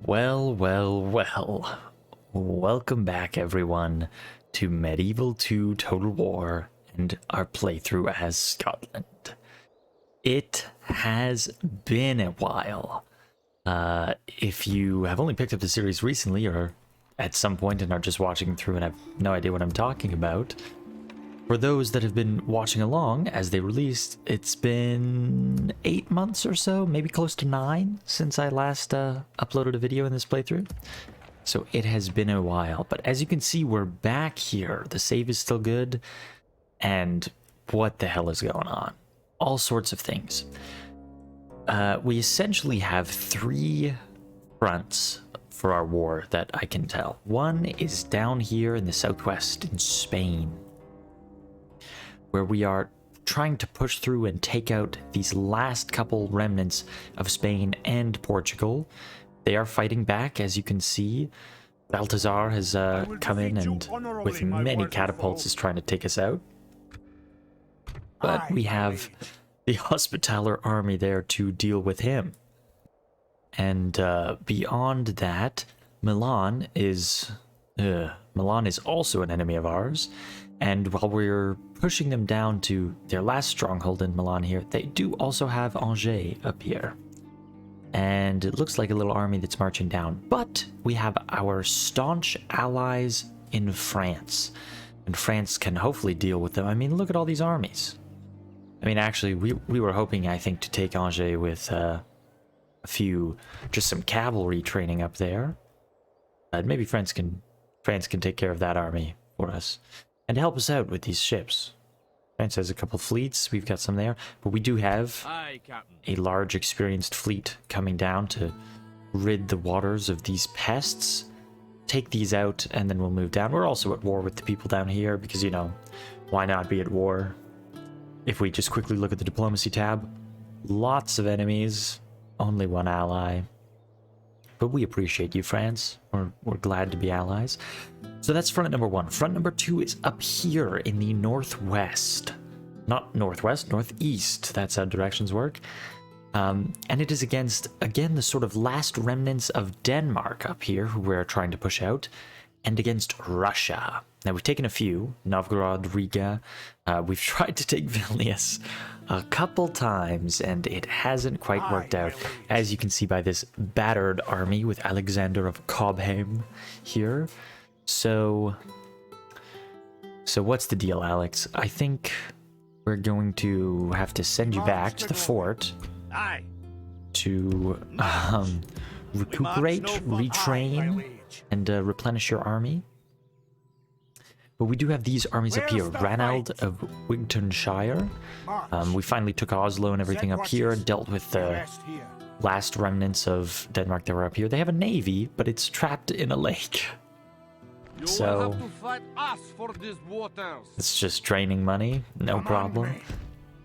Well, well, well. Welcome back, everyone, to Medieval 2 Total War and our playthrough as Scotland. It has been a while. If you have only picked up the series recently or at some point and are just watching through and have no idea what I'm talking about, for those that have been watching along as they released, it's been 8 months or so, maybe close to 9 since I last uploaded a video in this playthrough. So it has been a while, but as you can see, we're back here. The save is still good, and what the hell is going on? All sorts of things. We essentially have 3 fronts for our war that I can tell. One is down here in the southwest in Spain, where we are trying to push through and take out these last couple remnants of Spain and Portugal. They are fighting back, as you can see. Balthazar has come in and with many catapults is trying to take us out. But we have the Hospitaller army there to deal with him. And beyond that, Milan is also an enemy of ours. And while we're pushing them down to their last stronghold in Milan here, they do also have Angers up here. And it looks like a little army that's marching down. But we have our staunch allies in France. And France can hopefully deal with them. I mean, look at all these armies. I mean, actually, we were hoping, I think, to take Angers with just some cavalry training up there. Maybe France can take care of that army for us. And help us out with these ships. France has a couple fleets, we've got some there, but we do have a large experienced fleet coming down to rid the waters of these pests. Take these out, and then we'll move down. We're also at war with the people down here, because, you know, why not be at war? If we just quickly look at the diplomacy tab, lots of enemies, only one ally. But we appreciate you, France. We're glad to be allies. So that's front number 1. Front number 2 is up here in the northwest. Not northwest, northeast. That's how directions work. And it is against, again, the sort of last remnants of Denmark up here, who we're trying to push out, and against Russia. Now, we've taken a few. Novgorod, Riga. We've tried to take Vilnius a couple times, and it hasn't quite worked out, as you can see by this battered army with Alexander of Cobham here. So what's the deal, Alex? I think we're going to have to send you back to the fort to recuperate, retrain, and replenish your army. But we do have these armies up here. Ranald of Wigtonshire. We finally took Oslo and everything up here and dealt with the last remnants of Denmark that were up here. They have a navy, but it's trapped in a lake. So it's just draining money, no problem.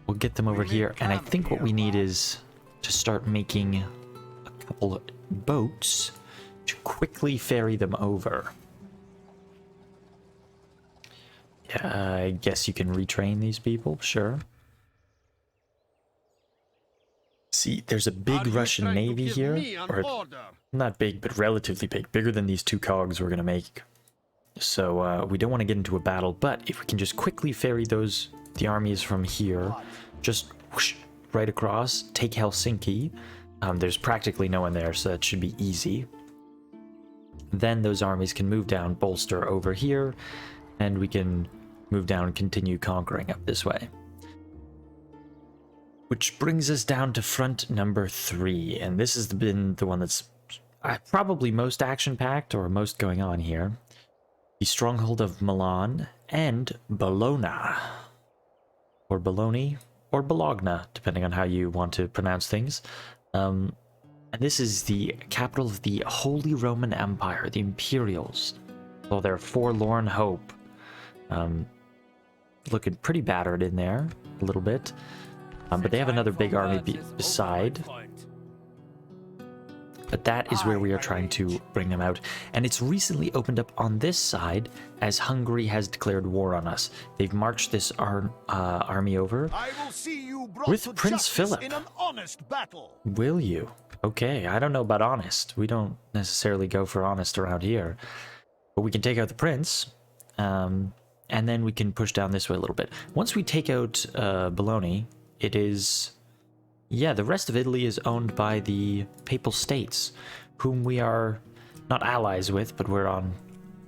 We'll get them over here, and I think what we need is to start making a couple of boats to quickly ferry them over. Yeah, I guess you can retrain these people, sure. See, there's a big Russian navy here, or not big, but relatively big, bigger than these 2 cogs we're gonna make. So we don't want to get into a battle, but if we can just quickly ferry the armies from here, just whoosh, right across, take Helsinki. There's practically no one there, so that should be easy. Then those armies can move down, bolster over here, and we can move down and continue conquering up this way. Which brings us down to front number 3, and this has been the one that's probably most action-packed or most going on here. The stronghold of Milan and Bologna, or Bologna, or Bologna, depending on how you want to pronounce things. And this is the capital of the Holy Roman Empire, the Imperials. Well, their forlorn hope. Looking pretty battered in there, a little bit. But they have another big army beside. But that is where we are trying to bring them out. And it's recently opened up on this side as Hungary has declared war on us. They've marched this army over with Prince Philip. In an honest battle. Will you? Okay, I don't know about honest. We don't necessarily go for honest around here. But we can take out the prince. And then we can push down this way a little bit. Once we take out Bologna, it is... Yeah, the rest of Italy is owned by the Papal States, whom we are not allies with, but we're on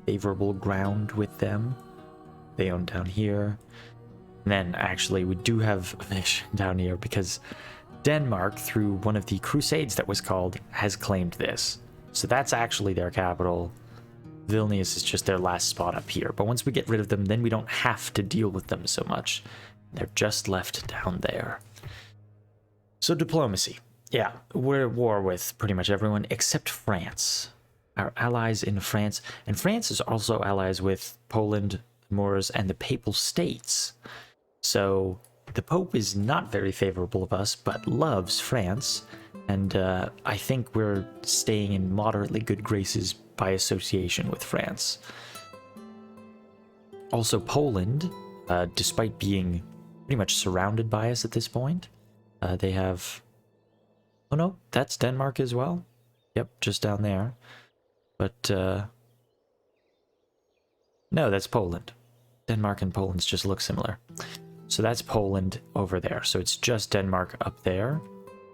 favorable ground with them. They own down here. And then, actually, we do have a nation down here because Denmark, through one of the crusades that was called, has claimed this. So that's actually their capital. Vilnius is just their last spot up here. But once we get rid of them, then we don't have to deal with them so much. They're just left down there. So diplomacy. Yeah, we're at war with pretty much everyone except France. Our allies in France. And France is also allies with Poland, Moors, and the Papal States. So the Pope is not very favorable of us, but loves France. And I think we're staying in moderately good graces by association with France. Also Poland, despite being pretty much surrounded by us at this point, they have... Oh no, that's Denmark as well. Yep, just down there. But, no, that's Poland. Denmark and Poland just look similar. So that's Poland over there. So it's just Denmark up there.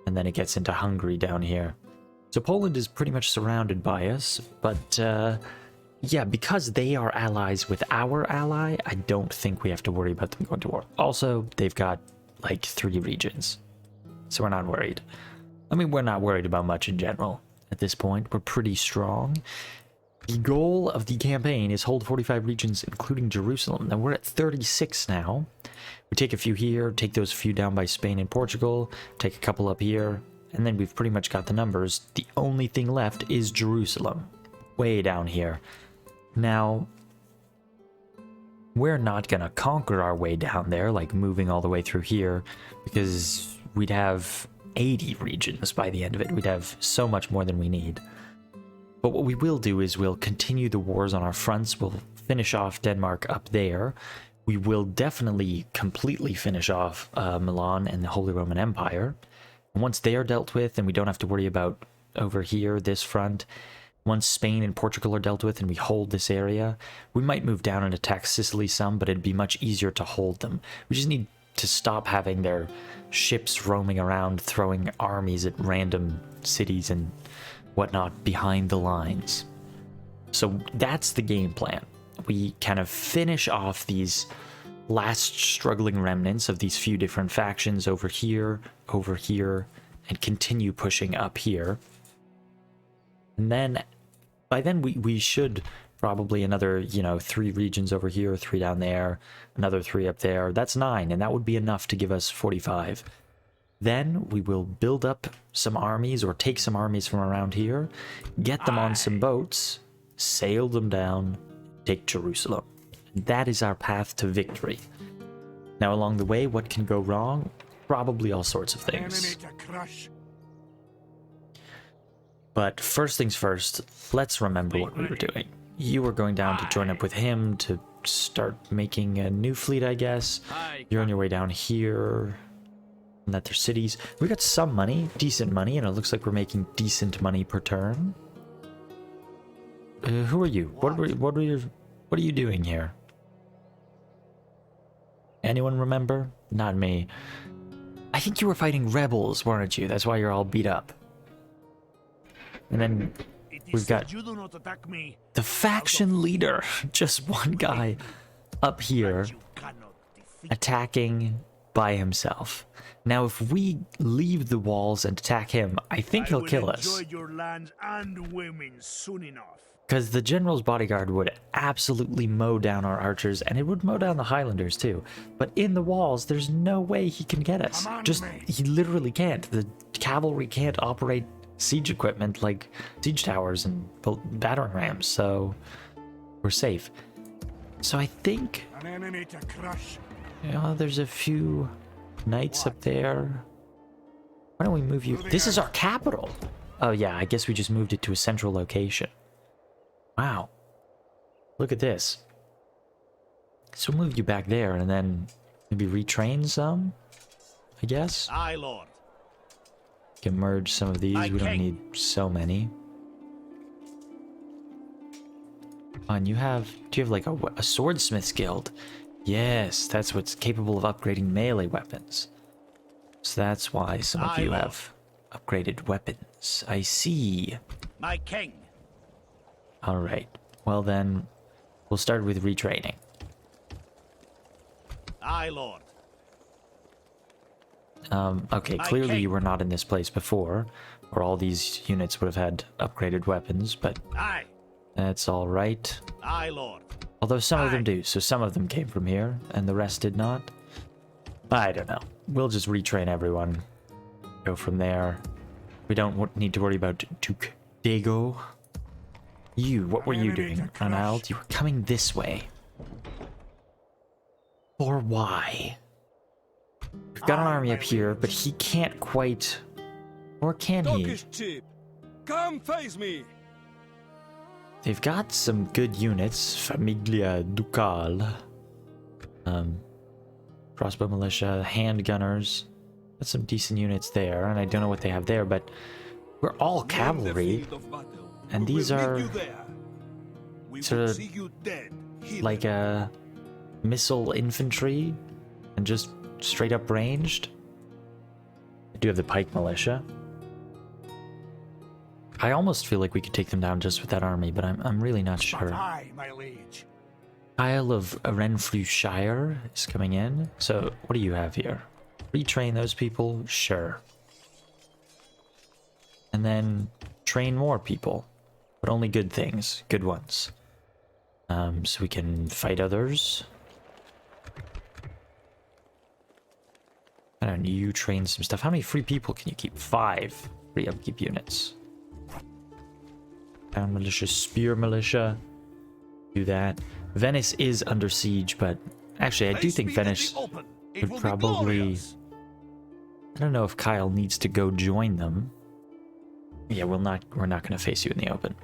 And then it gets into Hungary down here. So Poland is pretty much surrounded by us. But, yeah, because they are allies with our ally, I don't think we have to worry about them going to war. Also, they've got, like, 3 regions. So we're not worried. I mean, we're not worried about much in general at this point. We're pretty strong. The goal of the campaign is hold 45 regions, including Jerusalem. Now, we're at 36 now. We take a few here, take those few down by Spain and Portugal, take a couple up here, and then we've pretty much got the numbers. The only thing left is Jerusalem, way down here. Now, we're not going to conquer our way down there, like moving all the way through here, because we'd have 80 regions by the end of it. We'd have so much more than we need. But what we will do is we'll continue the wars on our fronts. We'll finish off Denmark up there. We will definitely completely finish off Milan and the Holy Roman Empire. And once they are dealt with, and we don't have to worry about over here, this front, once Spain and Portugal are dealt with and we hold this area, we might move down and attack Sicily some, but it'd be much easier to hold them. We just need to stop having their ships roaming around, throwing armies at random cities and whatnot behind the lines. So that's the game plan. We kind of finish off these last struggling remnants of these few different factions over here, and continue pushing up here. And then, by then we should probably another, 3 regions over here, 3 down there, another 3 up there. That's 9, and that would be enough to give us 45. Then we will build up some armies, or take some armies from around here, get them on some boats, sail them down, take Jerusalem. That is our path to victory. Now, along the way, what can go wrong? Probably all sorts of things. But first things first, let's remember what we were doing. You were going down to join up with him to start making a new fleet, I guess. You're on your way down here. And that their cities. We got some money, decent money, and it looks like we're making decent money per turn. Who are you? What are you doing here? Anyone remember? Not me. I think you were fighting rebels, weren't you? That's why you're all beat up. And then we've got the faction leader, just one guy up here attacking by himself. Now, if we leave the walls and attack him, I think he'll kill us. Because the general's bodyguard would absolutely mow down our archers, and it would mow down the Highlanders too. But in the walls, there's no way he can get us. He literally can't. The cavalry can't operate siege equipment like siege towers and battering rams, so we're safe. So I think... there's a few knights up there. Why don't we move you? This is our capital! Oh yeah, I guess we just moved it to a central location. Wow. Look at this. So we'll move you back there and then maybe retrain some, I guess? Aye, Lord. Can merge some of these. We don't need so many. And you have, do you have like a swordsmith's guild? Yes, that's what's capable of upgrading melee weapons. So that's why some of you have upgraded weapons. I see. My king. All right. Well then, we'll start with retraining. Aye, lord. Okay, clearly you were not in this place before, or all these units would have had upgraded weapons, but Aye. that's all right. Aye, lord. Although some of them do, so some of them came from here, and the rest did not. I don't know. We'll just retrain everyone. Go from there. We don't need to worry about Duke Dago. You, what were you doing, Ronald? You were coming this way. Or why? We've got an army up here, but he can't quite... Or can he? Come face me. They've got some good units. Famiglia Ducal. Crossbow militia, handgunners. Got some decent units there, and I don't know what they have there, but we're all cavalry. And these are sort of like a missile infantry and just straight up ranged. I do have the pike militia. I almost feel like we could take them down just with that army, but I'm really not sure. Aye, my liege. Isle of Renfrewshire is coming in. So what do you have here? Retrain those people? Sure. And then train more people. But only good things. Good ones. So we can fight others. I don't know, you train some stuff. How many free people can you keep? 5 free upkeep units. Town militia, spear militia. Do that. Venice is under siege, but actually I do think Venice would probably... I don't know if Kyle needs to go join them. Yeah, we're not going to face you in the open.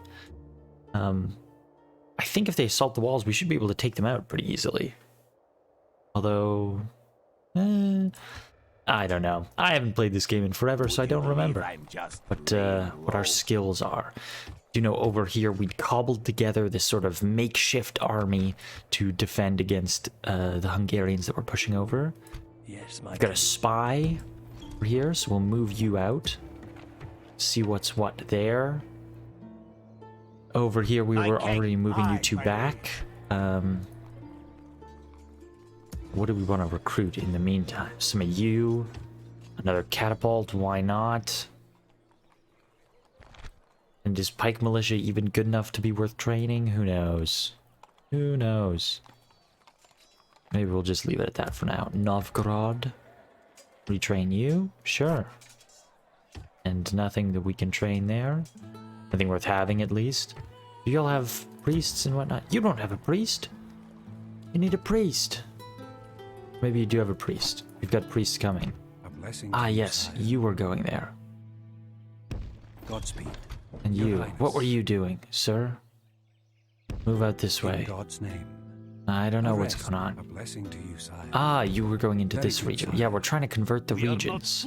I think if they assault the walls, we should be able to take them out pretty easily. Although... I don't know. I haven't played this game in forever, so I don't remember what our skills are. You know, over here we cobbled together this sort of makeshift army to defend against the Hungarians that were pushing over. Yes, We've got a spy over here, so we'll move you out. See what's what there. Over here we were already moving you two back. What do we want to recruit in the meantime? Some of you. Another catapult, why not? And is pike militia even good enough to be worth training? Who knows? Who knows? Maybe we'll just leave it at that for now. Novgorod. Retrain you? Sure. And nothing that we can train there. Nothing worth having, at least. Do y'all have priests and whatnot? You don't have a priest. You need a priest. Maybe you do have a priest. We've got priests coming. Ah, yes, you were going there. Godspeed. And you, what were you doing, sir? Move out this way. In God's name. I don't know what's going on. A blessing to you, sire. Ah, you were going into this region. sire. Yeah, we're trying to convert the regions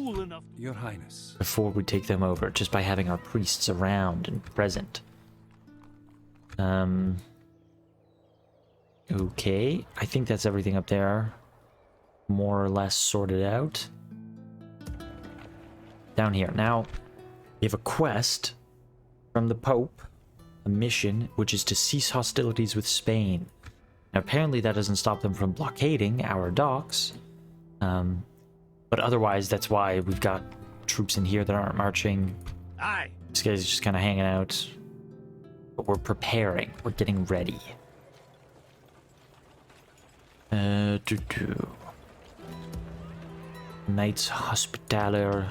Your Highness. before we take them over, just by having our priests around and present. Okay, I think that's everything up there. More or less sorted out. Down here. Now, we have a quest from the Pope, a mission, which is to cease hostilities with Spain. Now, apparently that doesn't stop them from blockading our docks. But otherwise, that's why we've got troops in here that aren't marching. Aye. This guy's just kind of hanging out. But we're preparing. We're getting ready. Knights Hospitaller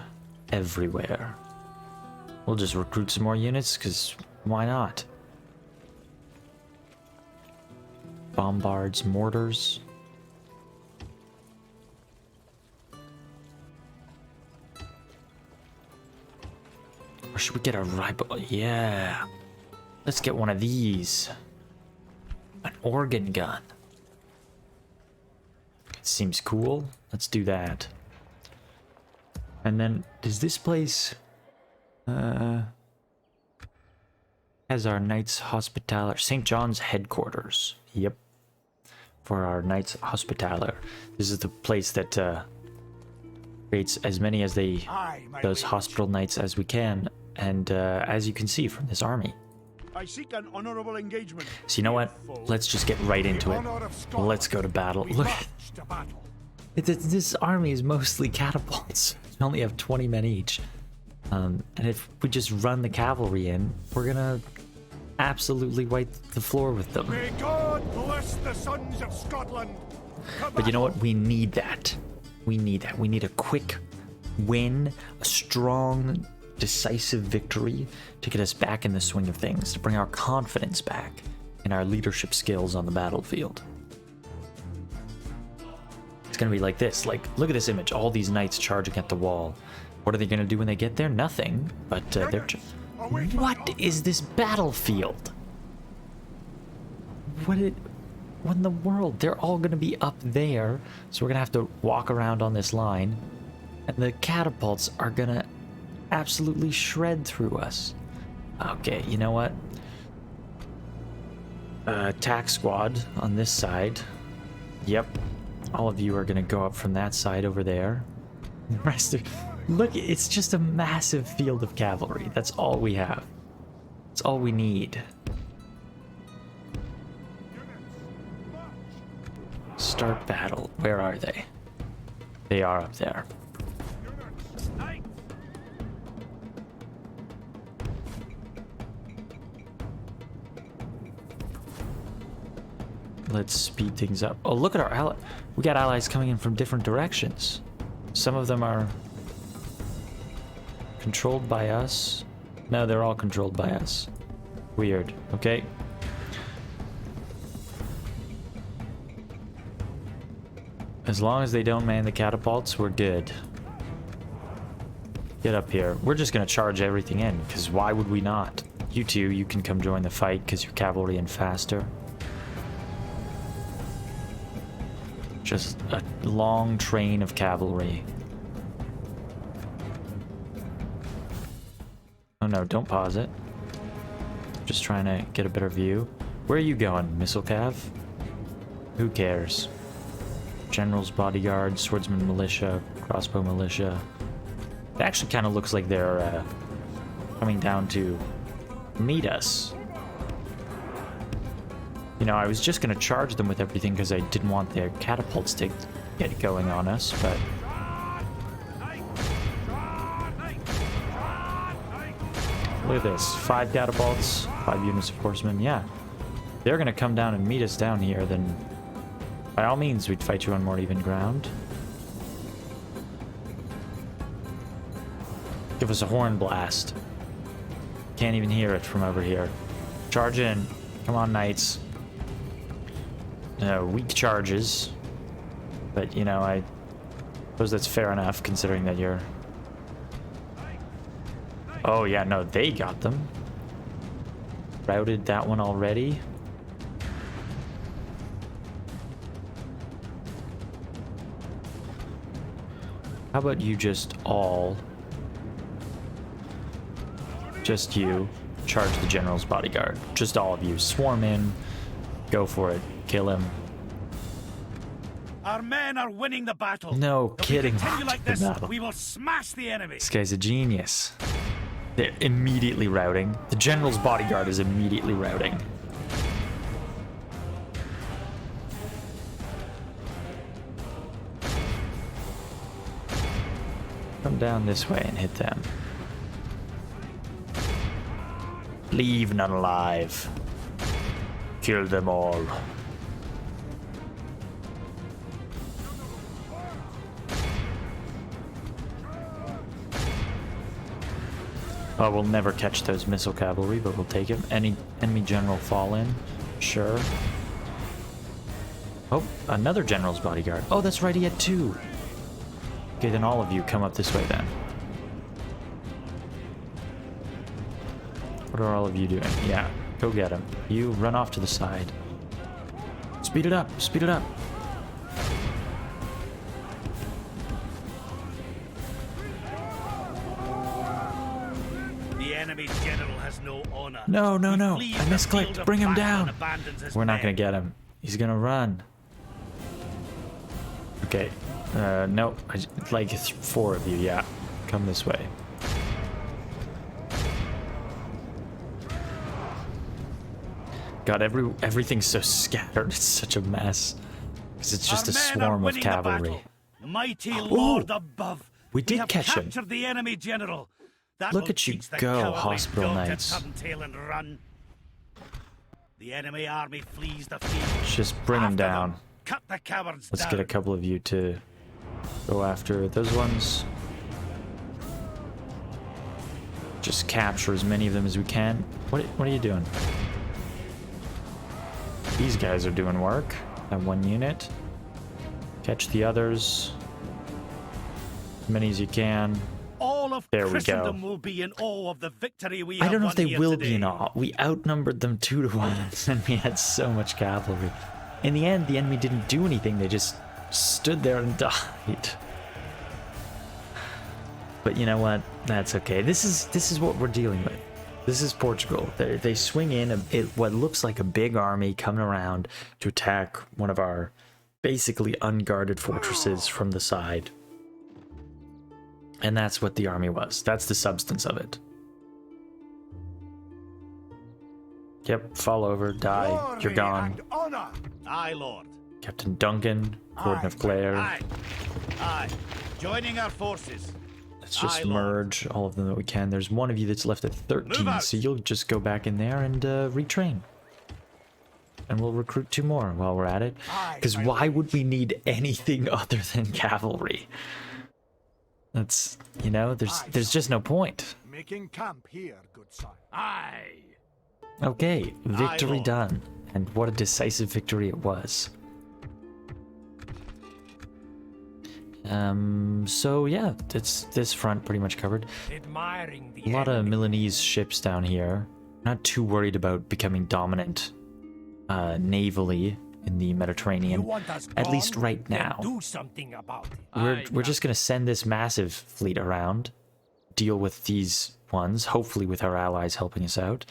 everywhere. We'll just recruit some more units, because why not? Bombards, mortars. Or should we get a rifle? Yeah. Let's get one of these. An organ gun. It seems cool. Let's do that. And then, does this place... As our Knights Hospitaller, St. John's headquarters. Yep. For our Knights Hospitaller. This is the place that creates as many as those hospital knights as we can. And as you can see from this army. I seek an honorable engagement. So you know what? Let's just get right into it. Let's go to battle. Look, this army is mostly catapults. We only have 20 men each. And if we just run the cavalry in, we're gonna absolutely wipe the floor with them. May God bless the sons of Scotland. But you know what? We need that. We need that. We need a quick win, a strong, decisive victory to get us back in the swing of things, to bring our confidence back and our leadership skills on the battlefield. It's gonna be like this. Like, look at this image. All these knights charging at the wall. What are they gonna do when they get there? Nothing. But they're just... What is this battlefield? What in the world? They're all gonna be up there, so we're gonna have to walk around on this line, and the catapults are gonna absolutely shred through us. Okay, you know what? Attack squad on this side. Yep. All of you are gonna go up from that side over there. The rest of... Look, it's just a massive field of cavalry. That's all we have. That's all we need. Start battle. Where are they? They are up there. Let's speed things up. Oh, look at our ally. We got allies coming in from different directions. Some of them are controlled by us. No, they're all controlled by us. Weird. Okay. As long as they don't man the catapults, we're good. Get up here. We're just gonna charge everything in, because why would we not? You two, you can come join the fight, because you're cavalry and faster. Just a long train of cavalry. Oh no, don't pause it. Just trying to get a better view. Where are you going, missile cav? Who cares? General's bodyguard, swordsman militia, crossbow militia. It actually kind of looks like they're coming down to meet us. You know, I was just going to charge them with everything because I didn't want their catapults to get going on us, but... Look at this. 5 catapults, 5 units of horsemen. Yeah. They're going to come down and meet us down here, then by all means we'd fight you on more even ground. Give us a horn blast. Can't even hear it from over here. Charge in. Come on, knights. Weak charges. But, you know, I suppose that's fair enough, considering that you're... Oh, yeah, no, they got them. Routed that one already. How about you just all... Just you charge the general's bodyguard. Just all of you. Swarm in. Go for it. Kill him. Our men are winning the battle. No kidding. If we continue like this, Battle. we will smash the enemy. This guy's a genius. They're immediately routing. The general's bodyguard is immediately routing. Come down this way and hit them. Leave none alive. Kill them all. Oh, we'll never catch those missile cavalry, but we'll take him. Any enemy general fall in? Sure. Oh, another general's bodyguard. Oh, that's right, he had 2. Okay, then all of you come up this way then. What are all of you doing? Yeah, go get him. You run off to the side. Speed it up, speed it up. general has no honor. No, no, He no. flees I the misclicked. field of Bring him battle down. and abandons his We're not going men. to get him. He's going to run. Okay. No. Like 4 of you. Yeah. Come this way. God, everything's so scattered. It's such a mess. Because it's just Our a men are swarm of winning the cavalry. battle. Mighty Lord above. We did have catch him. captured the enemy, General. That Look will at you teach the go, cowardly Hospital dog to Knights. turn tail and run. The enemy army flees the field. Let's just bring him After down. them. Cut the cowards Let's down. get a couple of you to go after those ones. Just capture as many of them as we can. What are you doing? These guys are doing work. That one unit. Catch the others. As many as you can. All of There we Christendom go. will be in awe of the victory we I have don't know won if they here will today. be in awe. We outnumbered them 2 to 1, and we had so much cavalry. In the end, the enemy didn't do anything. They just stood there and died. But you know what? That's okay. This is what we're dealing with. This is Portugal. They swing in what looks like a big army coming around to attack one of our basically unguarded fortresses from the side. And that's what the army was. That's the substance of it. Yep, fall over, die, you're Glory gone. and honor. Aye, Lord. Captain Duncan, Gordon of Clare. Aye. Aye. Joining our forces. Let's just Aye, Lord. merge all of them that we can. There's one of you that's left at 13, out. so you'll just go back in there and retrain. And we'll recruit 2 more while we're at it. Aye, Because my why would we need anything other than cavalry? That's, you know, there's just no point. Making camp here, good sire. Aye. Okay, victory Lord. done. And what a decisive victory it was. So yeah, it's this front pretty much covered. Admiring the A lot of Milanese ships down here. Not too worried about becoming dominant navally in the Mediterranean, at least right now. Do something about it. We're just gonna send this massive fleet around, deal with these ones, hopefully with our allies helping us out,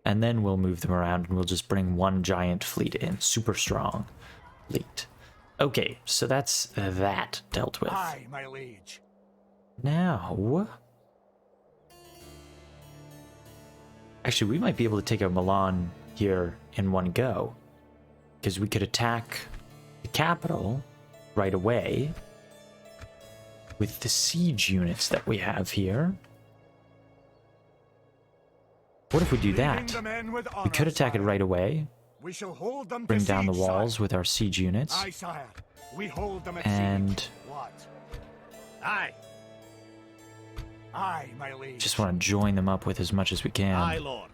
and then we'll move them around and we'll just bring one giant fleet in, super strong fleet. Okay, so that's that dealt with. Aye, my liege. Now, actually, we might be able to take out Milan here in one go, because we could attack the capital right away with the siege units that we have here. What if we do that? We could attack it right away, We shall hold them bring to down the siege, walls sire. with our siege units, Aye, sire. We hold them at and siege. What? Aye. Aye, my liege. just want to join them up with as much as we Aye, can. Lord.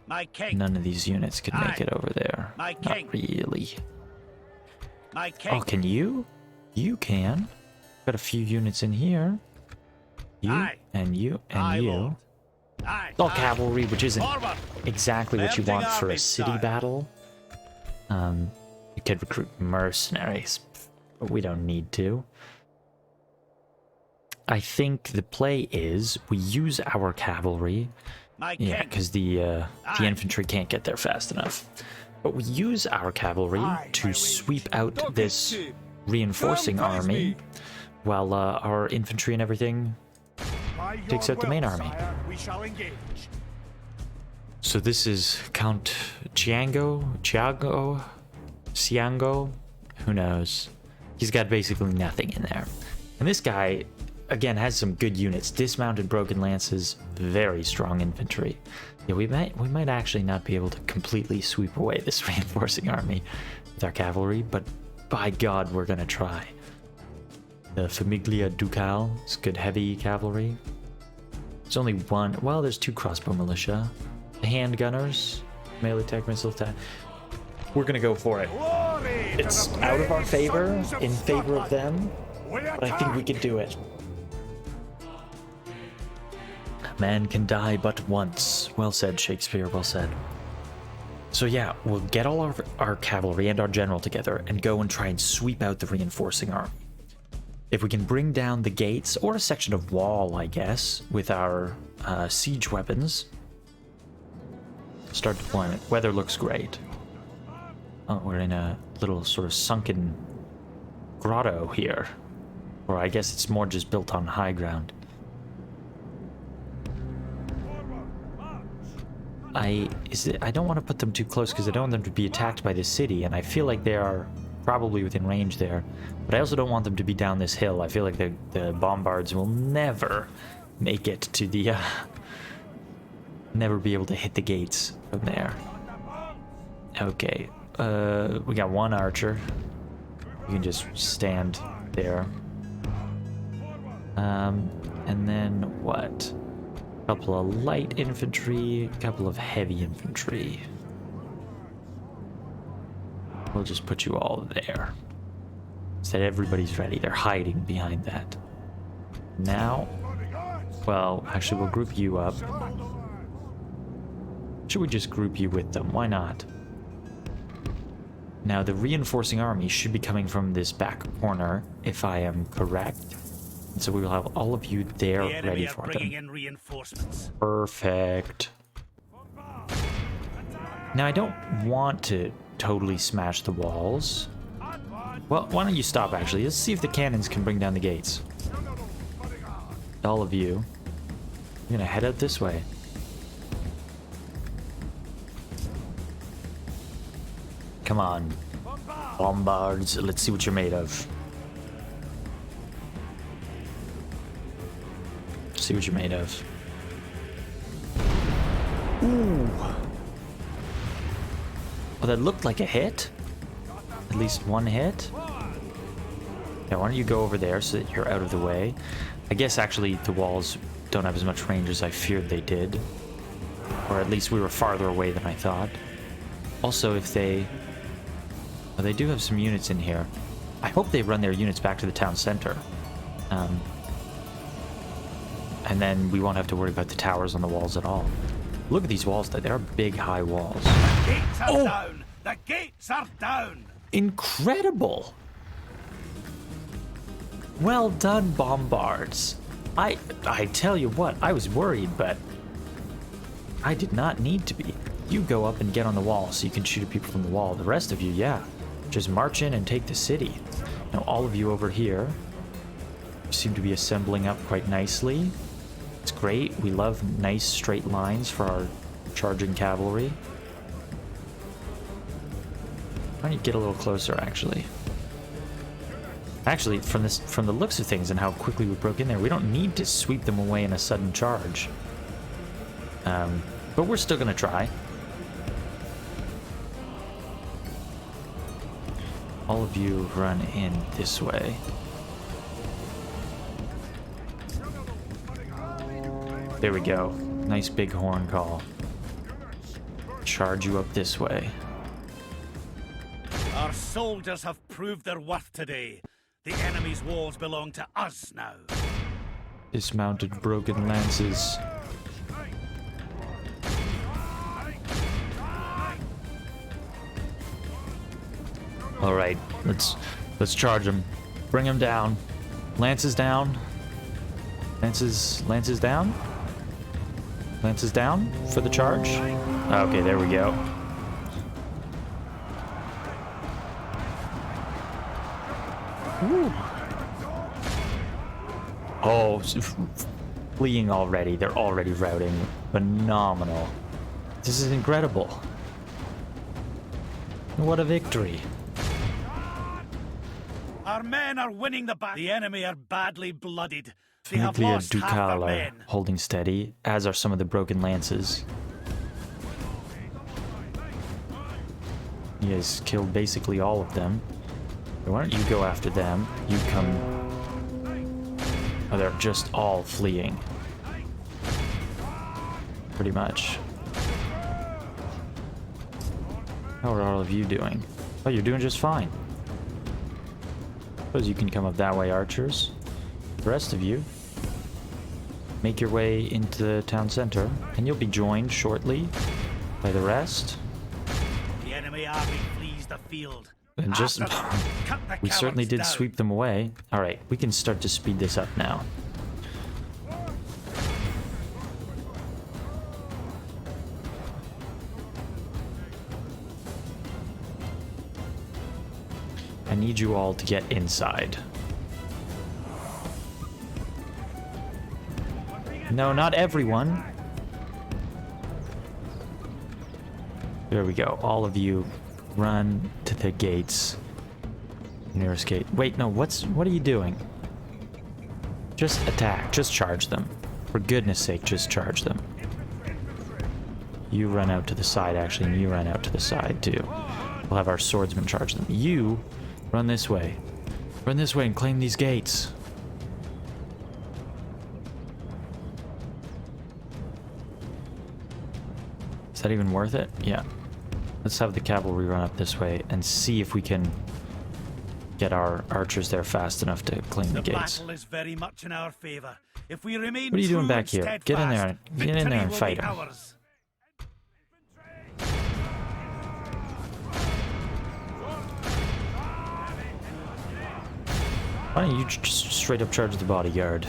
My king. None of these units could make Aye. it over there. My king. Not really. My king. Oh, can you? You can. Got a few units in here. You Aye. and you and Aye, you. Lord. Aye. It's all aye. cavalry, which isn't Forward. exactly what you Lifting want for a army city style. battle. You could recruit mercenaries, but we don't need to. I think the play is we use our cavalry. My king. Yeah, because the Aye. infantry can't get there fast enough. But we use our cavalry Aye, my to liege. sweep out Don't this get cheap. reinforcing Come face army, me. while our infantry and everything By takes your out the main will, army. sire, we shall engage. So this is Count Ciango, who knows? He's got basically nothing in there. And this guy, again, has some good units. Dismounted broken lances, very strong infantry. Yeah, we might actually not be able to completely sweep away this reinforcing army with our cavalry, but by God, we're gonna try. The Famiglia Ducal is good heavy cavalry. There's only one, well, there's 2 crossbow militia. The handgunners, melee attack, missile attack. We're gonna go for it. Glory to It's the out of our brave favor, sons of in favor of Scotland. them, We but I think we attack. can do it. Man can die but once. Well said, Shakespeare, well said. So yeah, we'll get all our cavalry and our general together and go and try and sweep out the reinforcing army. If we can bring down the gates, or a section of wall, I guess, with our siege weapons, Start deployment. Weather looks great. Oh, we're in a little sort of sunken grotto here. Or I guess it's more just built on high ground. I don't want to put them too close because I don't want them to be attacked by the city, and I feel like they are probably within range there. But I also don't want them to be down this hill. I feel like the bombards will never make it to the... never be able to hit the gates from there. Okay, we got one archer. You can just stand there. And then what? A couple of light infantry, a couple of heavy infantry. We'll just put you all there. So that everybody's ready. They're hiding behind that. Now, well, actually we'll group you up. Should we just group you with them? Why not? Now, the reinforcing army should be coming from this back corner, if I am correct. And so we will have all of you there ready for them. In reinforcements. Perfect. Now, I don't want to totally smash the walls. Well, why don't you stop, actually? Let's see if the cannons can bring down the gates. All of you. You're gonna head out this way. Come on. Bombards. Let's see what you're made of. See what you're made of. Ooh. Oh, that looked like a hit. At least one hit. Yeah, why don't you go over there so that you're out of the way. I guess actually the walls don't have as much range as I feared they did. Or at least we were farther away than I thought. Also, if they... well, they do have some units in here. I hope they run their units back to the town center. And then we won't have to worry about the towers on the walls at all. Look at these walls. They're big, high walls. The gates are down! The gates are down! Incredible! Well done, bombards. I tell you what, I was worried, but I did not need to be. You go up and get on the wall so you can shoot at people from the wall. The rest of you, yeah, just march in and take the city. Now all of you over here seem to be assembling up quite nicely. It's great. We love nice straight lines for our charging cavalry. Why don't you get a little closer, actually? Actually, from the looks of things and how quickly we broke in there, we don't need to sweep them away in a sudden charge. But we're still gonna try. All of you run in this way. There we go. Nice big horn call. Charge you up this way. Our soldiers have proved their worth today. The enemy's walls belong to us now. Dismounted broken lances. All right, let's charge them. Bring them down. Lances down. Lances down. Lances down for the charge. Okay, there we go. Woo. Oh, fleeing already. They're already routing. Phenomenal. This is incredible. What a victory. Our men are winning the battle. The enemy are badly blooded. They have Nuclear lost half their Ducal are men. holding steady, as are some of the broken lances. He has killed basically all of them. Why don't you go after them? You come... oh, they're just all fleeing. Pretty much. How are all of you doing? Oh, you're doing just fine. Suppose you can come up that way, archers. The rest of you, make your way into the town center, and you'll be joined shortly by the rest. The enemy army flees the field. And just... we certainly did sweep them away. Alright, we can start to speed this up now. I need you all to get inside. No, not everyone. There we go. All of you run to the gates. Nearest gate. Wait, no, what are you doing? Just attack. Just charge them. For goodness sake, just charge them. You run out to the side, actually, and you run out to the side, too. We'll have our swordsmen charge them. You run this way. Run this way and claim these gates. Is that even worth it? Yeah. Let's have the cavalry run up this way and see if we can get our archers there fast enough to claim the gates. Battle is very much in our favor. If we remain What are you doing true back here? and Get in there. steadfast, Get in there and victory fight will be them. ours. Why don't you just straight up charge the bodyguard?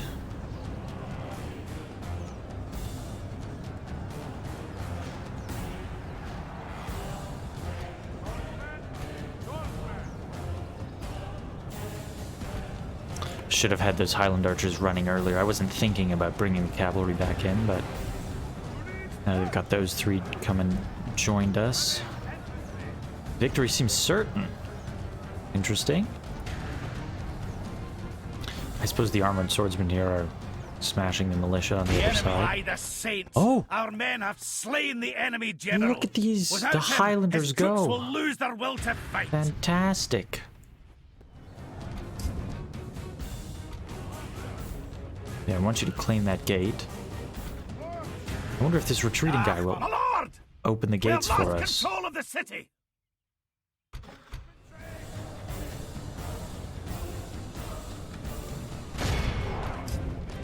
Should have had those Highland archers running earlier. I wasn't thinking about bringing the cavalry back in, but now they've got those three come and joined us. Victory seems certain. Interesting. I suppose the armored swordsmen here are smashing the militia on the other side. The saints. Oh! Our men have slain the enemy general. Look at these, Without the him, Highlanders his troops go. will lose their will to fight. Fantastic. Yeah, I want you to claim that gate. I wonder if this retreating guy will My lord! open the gates we have for lost us. control of the city.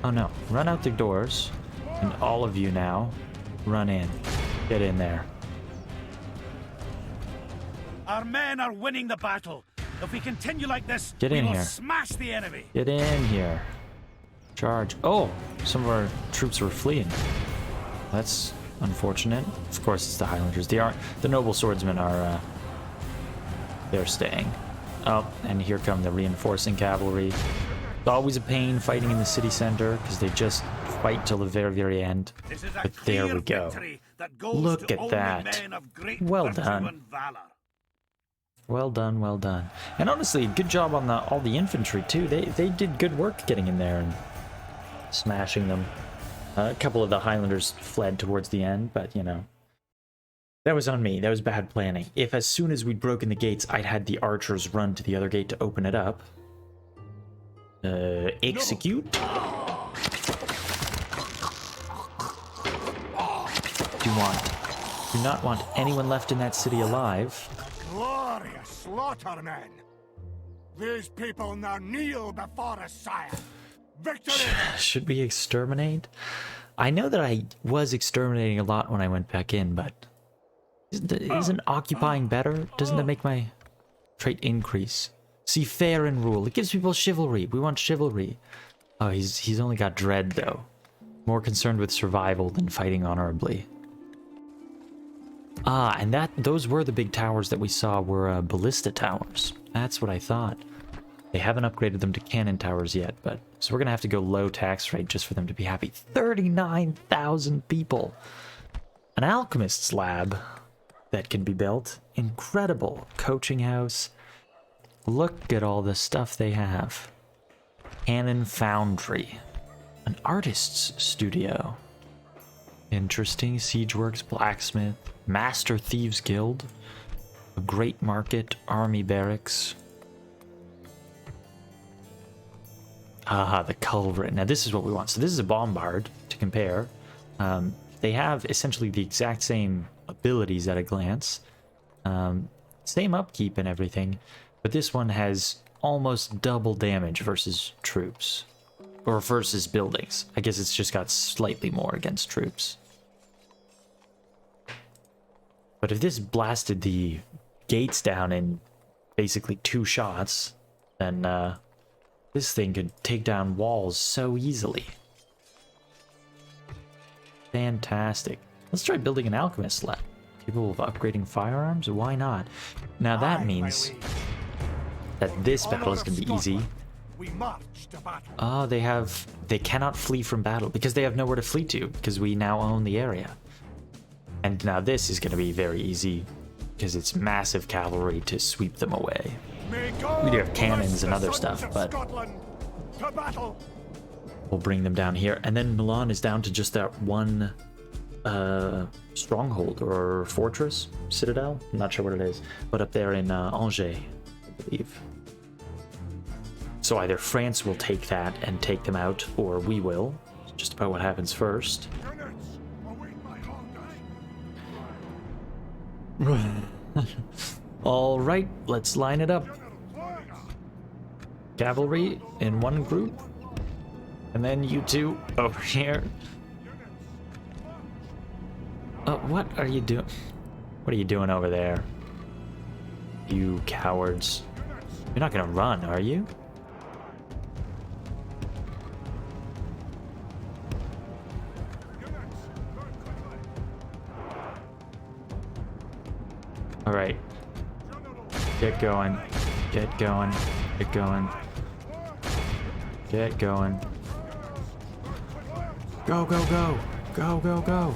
Oh no, run out the doors, and all of you now, run in. Get in there. Our men are winning the battle. If we continue like this, Get we in will here. smash the enemy. Get in here. Charge. Oh, some of our troops were fleeing. That's unfortunate. Of course, it's the Highlanders. The noble swordsmen are, they're staying. Oh, and here come the reinforcing cavalry. It's always a pain fighting in the city center, because they just fight till the very, very end. This is a But there clear we go. victory that goes Look to at only that. men of great Well virtue done. and valor. Well done, well done. And honestly, good job on all the infantry, too. They did good work getting in there and smashing them. A couple of the Highlanders fled towards the end, but, you know. That was on me. That was bad planning. If as soon as we'd broken the gates, I'd had the archers run to the other gate to open it up. Execute? Do not want anyone left in that city alive. Glorious slaughter, men! These people now kneel before us, sire. Victory! Should we exterminate? I know that I was exterminating a lot when I went back in, but isn't occupying better? Doesn't that make my trait increase? See, fair and rule. It gives people chivalry. We want chivalry. Oh, he's only got dread, though. More concerned with survival than fighting honorably. Ah, and those were the big towers that we saw were ballista towers. That's what I thought. They haven't upgraded them to cannon towers yet, but so we're gonna have to go low tax rate just for them to be happy. 39,000 people. An alchemist's lab that can be built. Incredible. Coaching house. Look at all the stuff they have. Cannon foundry. An artist's studio. Interesting. Siegeworks, blacksmith, master thieves guild, a great market, army barracks. Aha, the culvert. Now this is what we want. So this is a bombard to compare. They have essentially the exact same abilities at a glance. Same upkeep and everything, but this one has almost double damage versus troops. Or versus buildings. I guess it's just got slightly more against troops. But if this blasted the gates down in basically 2 shots, then this thing could take down walls so easily. Fantastic. Let's try building an alchemist lab. Capable of upgrading firearms? Why not? Now that means that this battle is going to be easy. We march to battle. Oh, they cannot flee from battle because they have nowhere to flee to because we now own the area. And now this is going to be very easy because it's massive cavalry to sweep them away. We do have cannons and other stuff, but to battle. we'll bring them down here. And then Milan is down to just that one stronghold or fortress, citadel. I'm not sure what it is, but up there in Angers, I believe. So either France will take that and take them out, or we will. It's just about what happens first. Units, await my order. All right, let's line it up. Cavalry in one group, and then you two over here. What are you doing? What are you doing over there? You cowards. You're not gonna run, are you? All right. Get going. Get going. Get going. Get going. Go, go, go. Go, go, go.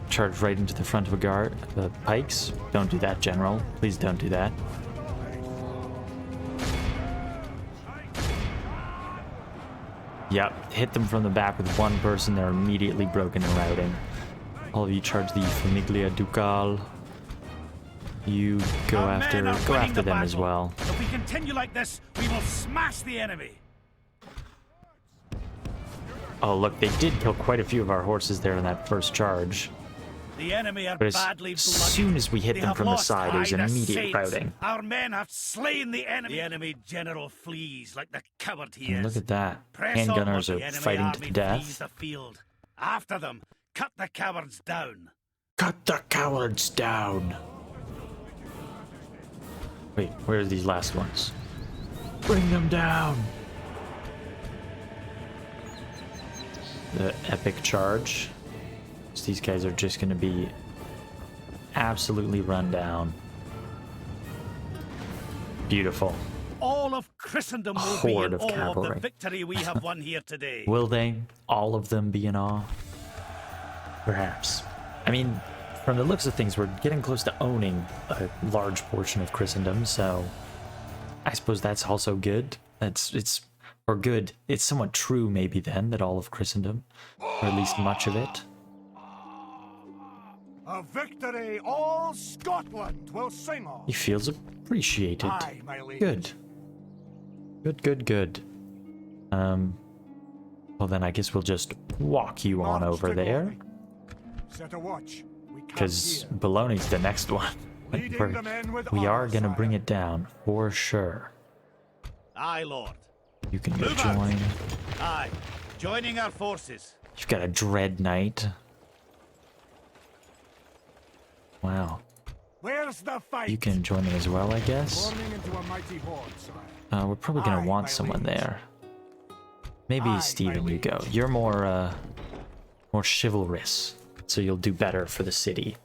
Charge right into the front of a guard. The pikes. Don't do that, General. Please don't do that. Yep, hit them from the back with one person. They're immediately broken and routing. All of you charge the Famiglia Ducal. You go after them as well. If we continue like this, we will smash the enemy. Oh, look, they did kill quite a few of our horses there in that first charge. The enemy are But badly as blooded. soon as we hit They them have from the lost side, there's an high the immediate saints. routing. Our men have slain the enemy. The enemy general flees like the coward he And is. look at that. Press on, Handgunners the are enemy fighting to army the death. flees the field. After them, cut the cowards down. Cut the cowards down. Wait, where are these last ones? Bring them down. The epic charge. So these guys are just going to be absolutely run down. Beautiful. All of Christendom will horde be of in awe of cavalry. the victory we have won here today. Will they? All of them be in awe? Perhaps. I mean, from the looks of things, we're getting close to owning a large portion of Christendom, so I suppose that's also good. It's somewhat true maybe then that all of Christendom, or at least much of it. A victory all Scotland will sing of. He feels appreciated. Aye, my liege. Good. Good. Well then I guess we'll just walk you on March over to there. glory. Set a watch. We camp Because here, Bologna's the next one. leading the men with We are honor, gonna bring sire. it down for sure. Aye, Lord. You can go Move out. join. Aye. Joining our forces. You've got a Dread Knight. Wow. Where's the fight? You can join me as well, I guess. Forming into a mighty horde, sire. We're probably gonna Aye, want my someone liege. there. Maybe Aye, Steven, my you go. liege. You're more chivalrous, so you'll do better for the city.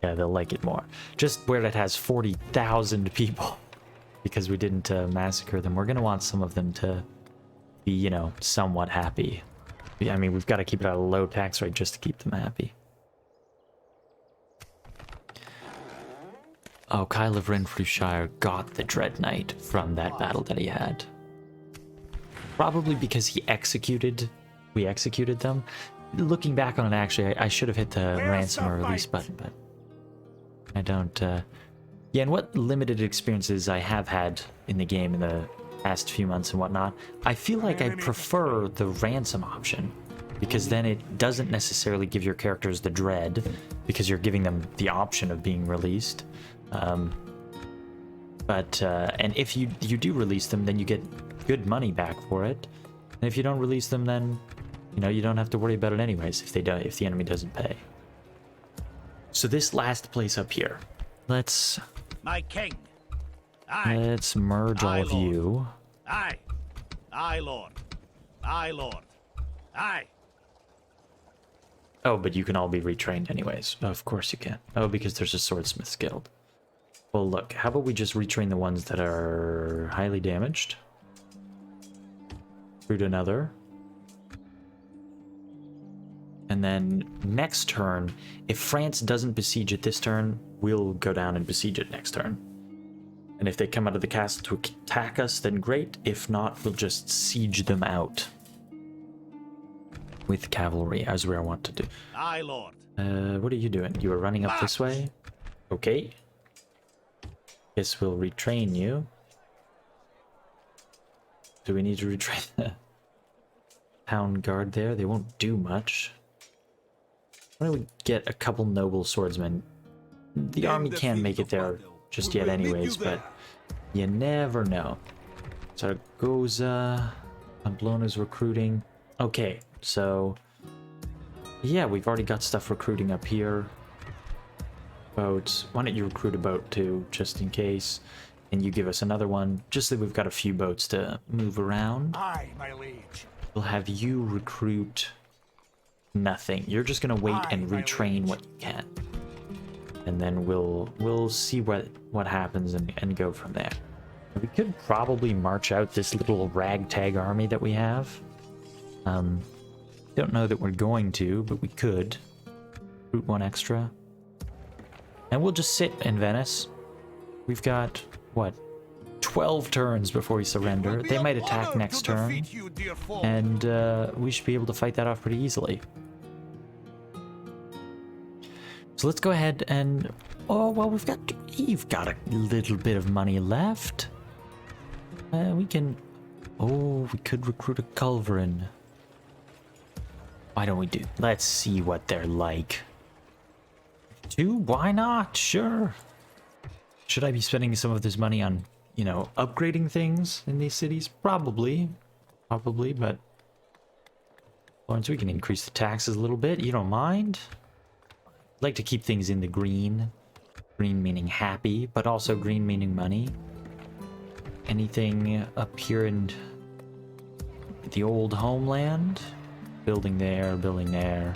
Yeah, they'll like it more. Just where it has 40,000 people, because we didn't massacre them. We're gonna want some of them to be, you know, somewhat happy. I mean, we've got to keep it at a low tax rate just to keep them happy. Oh, Kyle of Renfrewshire got the Dread Knight from that battle that he had. Probably because we executed them. Looking back on it, actually, I should have hit the Where's ransom the or release fight? button, but I don't. Yeah, and what limited experiences I have had in the game in the past few months and whatnot, I feel like I prefer the ransom option, because then it doesn't necessarily give your characters the dread, because you're giving them the option of being released. And if you do release them, then you get good money back for it. And if you don't release them, then you don't have to worry about it anyways if the enemy doesn't pay. So this last place up here, let's My king. Aye. merge all Aye, of Lord. you. Aye. Aye, Lord. Aye, Lord. Aye. Oh, but you can all be retrained anyways. Of course you can. Oh, because there's a swordsmith's guild. Well, look, how about we just retrain the ones that are highly damaged? Recruit another. And then next turn, if France doesn't besiege it this turn, we'll go down and besiege it next turn. And if they come out of the castle to attack us, then great. If not, we'll just siege them out. With cavalry, as we want to do. Aye, Lord. What are you doing? You were running up this way? Okay. Guess we'll retrain you. Do we need to retrain the town guard there? They won't do much. Why don't we get a couple noble swordsmen? The army can't make it there just yet anyways, but you never know. Zaragoza, Pamplona's recruiting. Okay, so yeah, we've already got stuff recruiting up here. Boats. Why don't you recruit a boat too, just in case? And you give us another one, just that we've got a few boats to move around. Aye, my liege. We'll have you recruit nothing. You're just gonna wait and retrain what you can. And then we'll see what happens and go from there. We could probably march out this little ragtag army that we have. Don't know that we're going to, but we could. Recruit one extra. And we'll just sit in Venice. We've got, what, 12 turns before we surrender. They might attack next turn. And we should be able to fight that off pretty easily. So let's go ahead and... Oh, well, you've got a little bit of money left. We can... Oh, we could recruit a culverin. Why don't we do... Let's see what they're like. 2? Why not? Sure. Should I be spending some of this money on, you know, upgrading things in these cities? Probably. Probably, but... Lawrence, we can increase the taxes a little bit. You don't mind? I'd like to keep things in the green. Green meaning happy, but also green meaning money. Anything up here in the old homeland? Building there, building there.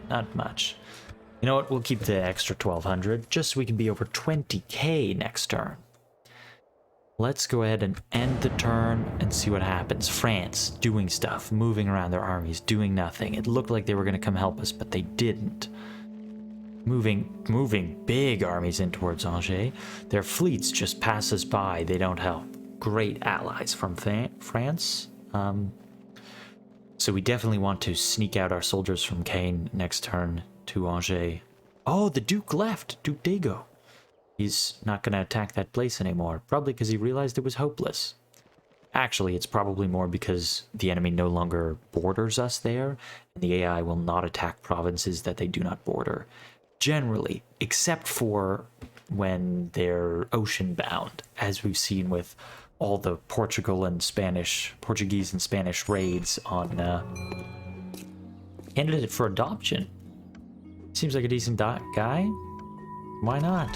Not much. You know what? We'll keep the extra 1,200 just so we can be over 20k next turn. Let's go ahead and end the turn and see what happens. France doing stuff, moving around their armies, doing nothing. It looked like they were going to come help us, but they didn't. Moving big armies in towards Angers. Their fleets just pass us by. They don't help. Great allies from France. So we definitely want to sneak out our soldiers from Caen next turn to Angers. Oh, the Duke left. Duke Dago. He's not going to attack that place anymore. Probably because he realized it was hopeless. Actually, it's probably more because the enemy no longer borders us there, and the AI will not attack provinces that they do not border. Generally, except for when they're ocean-bound, as we've seen with all the Portuguese and Spanish raids on candidate for adoption. Seems like a decent guy. Why not?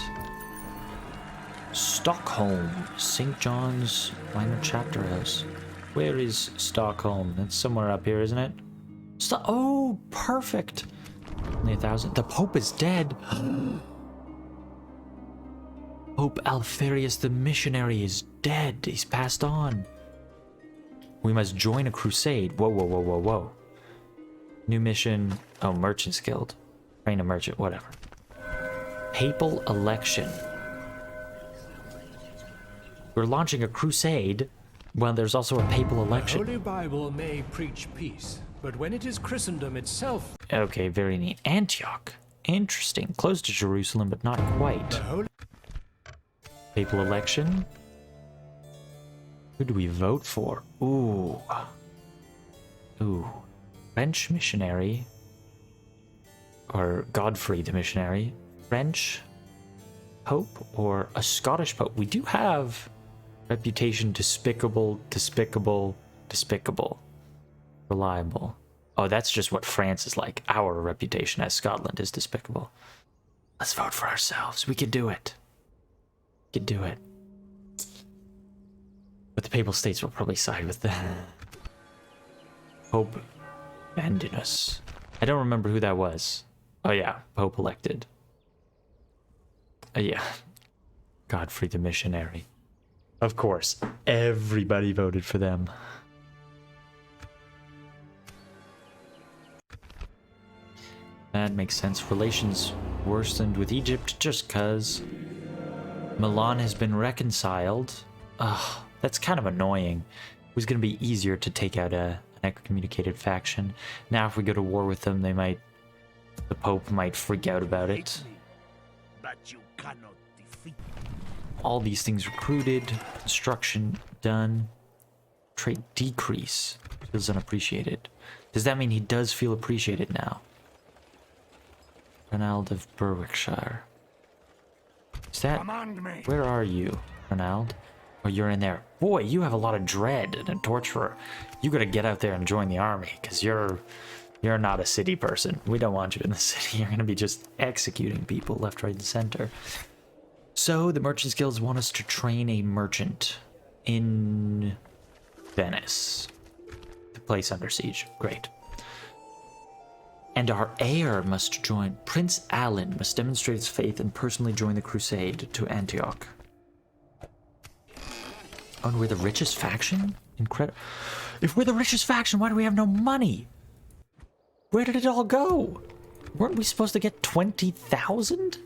Stockholm, St. John's Minor Chapter House. Where is Stockholm? It's somewhere up here, isn't it? Oh, perfect. Only 1,000. The Pope is dead. Pope Alfarius the Missionary is dead. He's passed on. We must join a crusade. Whoa, whoa, whoa, whoa, whoa. New mission. Oh, Merchant's Guild. Train a merchant, whatever. Papal election. We're launching a crusade. Well, there's also a papal election. The Holy Bible may preach peace, but when it is Christendom itself... Okay, very neat. Antioch. Interesting. Close to Jerusalem, but not quite. Papal election. Who do we vote for? Ooh. French missionary. Or Godfrey the missionary. French pope or a Scottish pope. We do have reputation despicable. Reliable. Oh, that's just what France is like. Our reputation as Scotland is despicable. Let's vote for ourselves. We can do it. We can do it. But the Papal States will probably side with the Pope Abandon us. I don't remember who that was. Oh yeah, Pope elected. Yeah. Godfrey the Missionary. Of course, everybody voted for them. That makes sense. Relations worsened with Egypt just cause Milan has been reconciled. Ugh, that's kind of annoying. It was going to be easier to take out an excommunicated faction. Now if we go to war with them, the Pope might freak out about it. Hate me, but you cannot defeat me. All these things recruited, construction done, trade decrease, feels unappreciated. Does that mean he does feel appreciated now? Ronald of Berwickshire. Is that... Command me. Where are you, Ronald? Oh, you're in there. Boy, you have a lot of dread and a torturer. You gotta get out there and join the army, because you're not a city person. We don't want you in the city. You're gonna be just executing people left, right, and center. So, the Merchants Guilds want us to train a merchant in Venice. The place under siege. Great. And our heir must join. Prince Alan must demonstrate his faith and personally join the crusade to Antioch. Oh, and we're the richest faction? Incredible. If we're the richest faction, why do we have no money? Where did it all go? Weren't we supposed to get 20,000?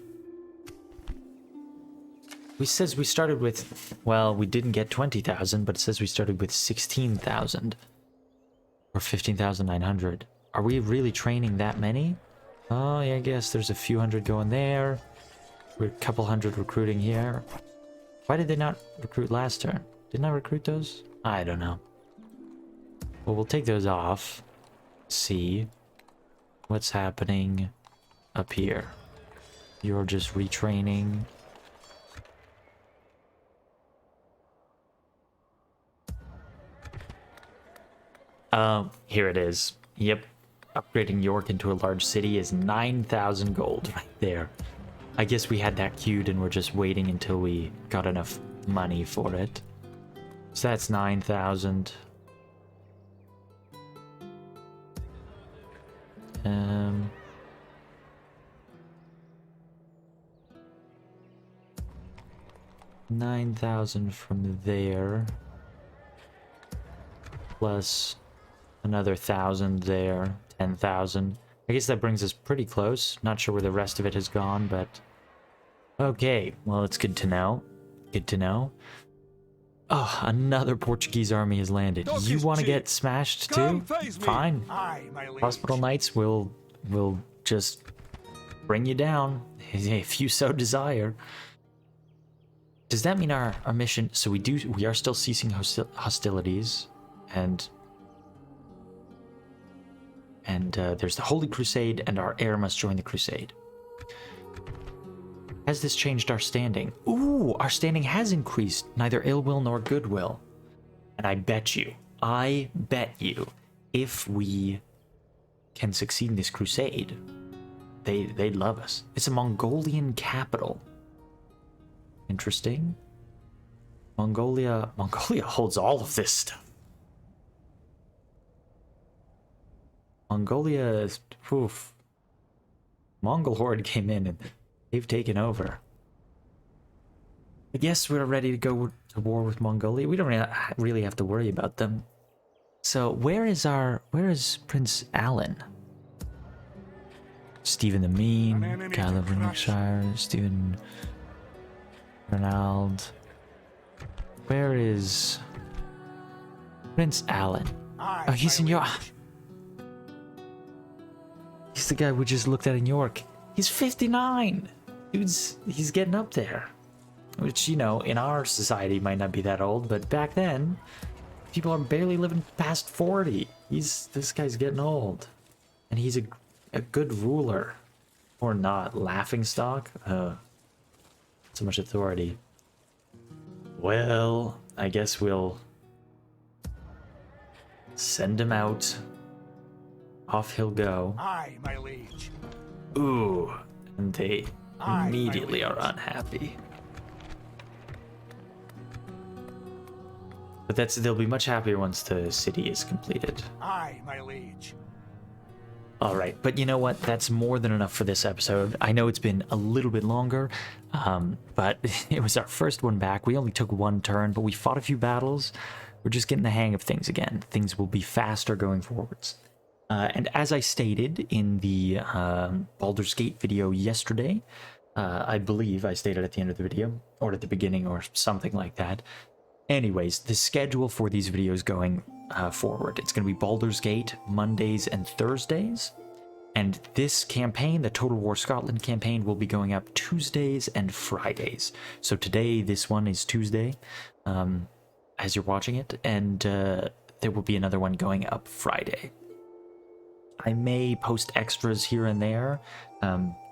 It says we started with... Well, we didn't get 20,000, but it says we started with 16,000. Or 15,900. Are we really training that many? Oh, yeah, I guess there's a few hundred going there. We're a couple hundred recruiting here. Why did they not recruit last turn? Didn't I recruit those? I don't know. Well, we'll take those off. See what's happening up here. You're just retraining. Here it is. Yep. Upgrading York into a large city is 9,000 gold right there. I guess we had that queued and we're just waiting until we got enough money for it. So that's 9,000. 9,000 from there. Plus another 1,000 there. 10,000. I guess that brings us pretty close. Not sure where the rest of it has gone, but... Okay, well, it's good to know. Good to know. Oh, another Portuguese army has landed. Dog You is want to cheap. get smashed Come too? face me. Fine. Aye, my liege. Hospital Knights will just bring you down if you so desire. Does that mean our mission... So we are still ceasing hostilities, and there's the Holy Crusade, and our heir must join the crusade. Has this changed our standing? Ooh, our standing has increased. Neither ill will nor goodwill. And I bet you, if we can succeed in this crusade, they love us. It's a Mongolian capital. Interesting. Mongolia holds all of this stuff. Mongolia is... Oof. Mongol horde came in and they've taken over. I guess we're ready to go to war with Mongolia. We don't really have to worry about them. So where is Prince Alan? Stephen the Mean, An enemy Caleb to crush. Shire, Stephen Ronald. Where is Prince Alan? Aye, Oh, he's my in York. liege. He's the guy we just looked at in York. He's 59. He's getting up there. Which, you know, in our society might not be that old, but back then, people are barely living past 40. This guy's getting old. And he's a good ruler. Or not. Laughingstock? So much authority. Well, I guess we'll send him out. Off he'll go. Aye, my liege. Ooh, and they Aye, immediately my are liege. unhappy. But they'll be much happier once the city is completed. Aye, my liege. All right, but you know what? That's more than enough for this episode. I know it's been a little bit longer, but it was our first one back. We only took one turn, but we fought a few battles. We're just getting the hang of things again. Things will be faster going forwards. And as I stated in the Baldur's Gate video yesterday, I believe I stated at the end of the video, or at the beginning, or something like that. Anyways, the schedule for these videos going forward, it's going to be Baldur's Gate Mondays and Thursdays. And this campaign, the Total War Scotland campaign, will be going up Tuesdays and Fridays. So today, this one is Tuesday, as you're watching it, and there will be another one going up Friday. I may post extras here and there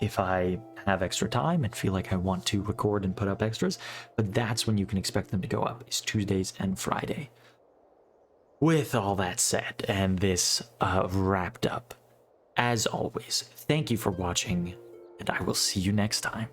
if I have extra time and feel like I want to record and put up extras, but that's when you can expect them to go up, is Tuesdays and Friday. With all that said, and this wrapped up, as always, thank you for watching, and I will see you next time.